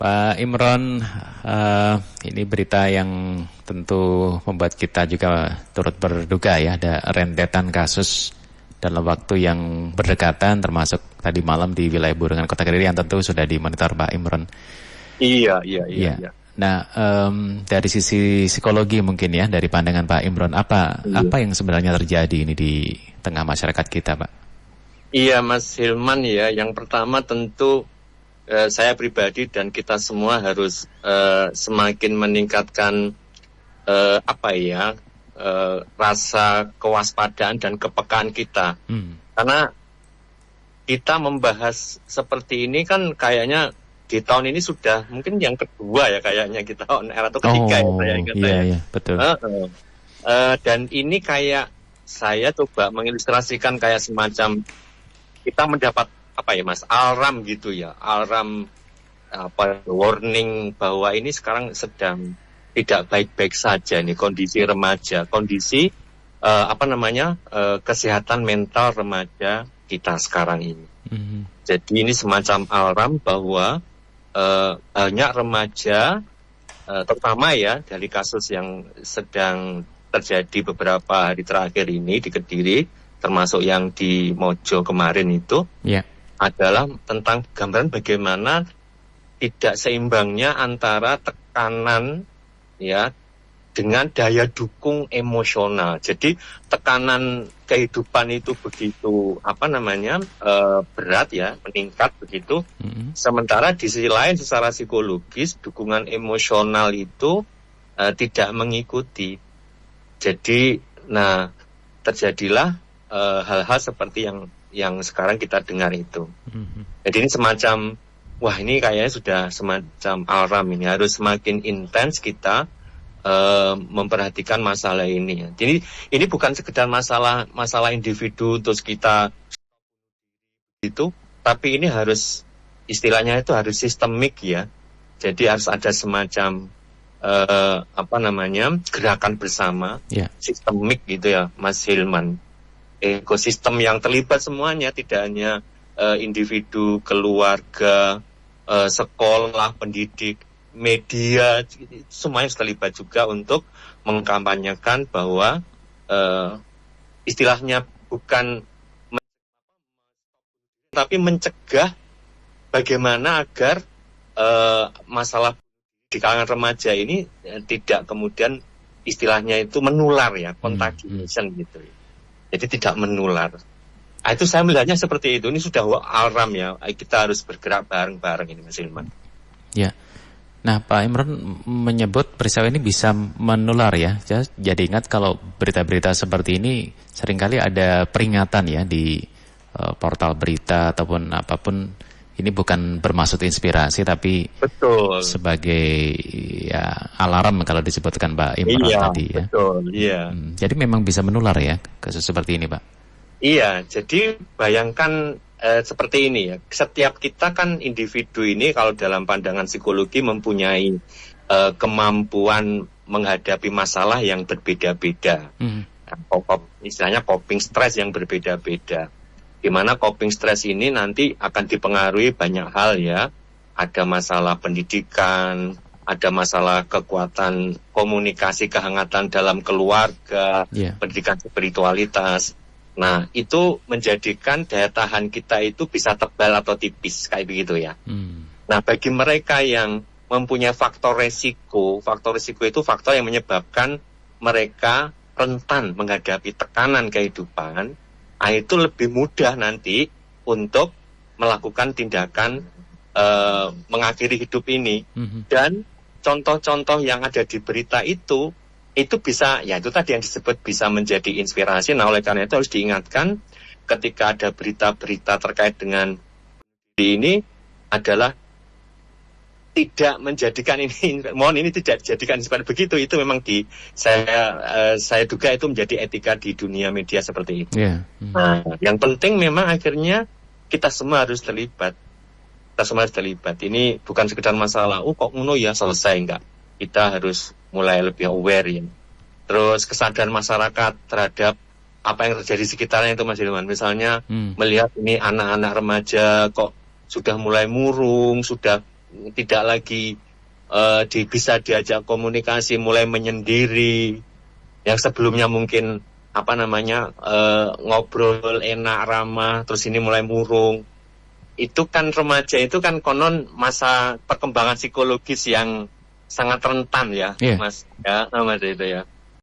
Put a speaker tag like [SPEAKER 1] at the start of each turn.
[SPEAKER 1] Pak Imron, ini berita yang tentu membuat kita juga turut berduka ya, ada rentetan kasus dalam waktu yang berdekatan, termasuk tadi malam di wilayah Burengan Kota Kediri yang tentu sudah dimonitor Pak Imron.
[SPEAKER 2] Iya.
[SPEAKER 1] Nah, dari sisi psikologi mungkin ya, dari pandangan Pak Imron, apa yang sebenarnya terjadi ini di tengah masyarakat kita, Pak?
[SPEAKER 2] Iya, Mas Hilman ya. Yang pertama tentu saya pribadi dan kita semua harus semakin meningkatkan rasa kewaspadaan dan kepekaan kita. Karena kita membahas seperti ini kan kayaknya di tahun ini sudah mungkin yang kedua ya kayaknya kita on air atau ketiga ya saya ingat.
[SPEAKER 1] Iya, betul.
[SPEAKER 2] Dan ini kayak saya coba mengilustrasikan kayak semacam kita mendapat alarm gitu ya, alarm warning bahwa ini sekarang sedang tidak baik-baik saja nih kondisi remaja, kondisi kesehatan mental remaja kita sekarang ini. Jadi ini semacam alarm bahwa banyak remaja, terutama ya dari kasus yang sedang terjadi beberapa hari terakhir ini di Kediri, termasuk yang di Mojo kemarin itu, adalah tentang gambaran bagaimana tidak seimbangnya antara tekanan ya dengan daya dukung emosional. Jadi tekanan kehidupan itu begitu berat ya, meningkat begitu. Sementara di sisi lain secara psikologis dukungan emosional itu tidak mengikuti. Jadi terjadilah hal-hal seperti yang sekarang kita dengar itu. Jadi ini semacam, ini kayaknya sudah semacam alarm ini, harus semakin intens kita memperhatikan masalah ini. Jadi ini bukan sekedar masalah individu terus kita itu, tapi ini harus istilahnya itu harus sistemik ya. Jadi harus ada semacam gerakan bersama, sistemik gitu ya, Mas Hilman. Ekosistem yang terlibat semuanya, tidak hanya individu, keluarga, sekolah, pendidik, media, semuanya terlibat juga untuk mengkampanyekan bahwa istilahnya bukan tapi mencegah bagaimana agar masalah di kalangan remaja ini tidak kemudian istilahnya itu menular ya, contagiation gitu ya. Jadi tidak menular. Itu saya melihatnya seperti itu. Ini sudah alarm ya. Kita harus bergerak bareng-bareng ini, Mas Hilman.
[SPEAKER 1] Ya. Nah, Pak Imron menyebut peristiwa ini bisa menular ya. Jadi ingat kalau berita-berita seperti ini seringkali ada peringatan ya di portal berita ataupun apapun. Ini bukan bermaksud inspirasi tapi
[SPEAKER 2] betul
[SPEAKER 1] sebagai ya alarm kalau disebutkan Pak Imron tadi ya.
[SPEAKER 2] Betul, iya.
[SPEAKER 1] Jadi memang bisa menular ya kasus seperti ini, Pak.
[SPEAKER 2] Iya, jadi bayangkan seperti ini ya. Setiap kita kan individu ini kalau dalam pandangan psikologi mempunyai kemampuan menghadapi masalah yang berbeda-beda. Istilahnya coping stress yang berbeda-beda. Di mana coping stress ini nanti akan dipengaruhi banyak hal ya. Ada masalah pendidikan, ada masalah kekuatan komunikasi, kehangatan dalam keluarga, pendidikan spiritualitas. Nah, itu menjadikan daya tahan kita itu bisa tebal atau tipis, kayak begitu ya. Nah, bagi mereka yang mempunyai faktor resiko itu faktor yang menyebabkan mereka rentan menghadapi tekanan kehidupan. Itu lebih mudah nanti untuk melakukan tindakan mengakhiri hidup ini. Dan contoh-contoh yang ada di berita itu bisa, ya itu tadi yang disebut bisa menjadi inspirasi. Nah, oleh karena itu harus diingatkan ketika ada berita-berita terkait dengan ini adalah tidak menjadikan ini, ini tidak dijadikan seperti begitu. Itu memang saya duga itu menjadi etika di dunia media seperti itu. Nah, yang penting memang akhirnya kita semua harus terlibat. Ini bukan sekedar masalah, kok ngono ya selesai, enggak. Kita harus mulai lebih aware ya. Terus kesadaran masyarakat terhadap apa yang terjadi di sekitarnya itu, Mas Hilman. Misalnya melihat ini anak-anak remaja kok sudah mulai murung, sudah tidak lagi bisa diajak komunikasi, mulai menyendiri, yang sebelumnya mungkin ngobrol enak ramah, terus ini mulai murung. Itu kan remaja itu kan konon masa perkembangan psikologis yang sangat rentan ya,
[SPEAKER 1] Iya.
[SPEAKER 2] Mas ya, Mas itu ya.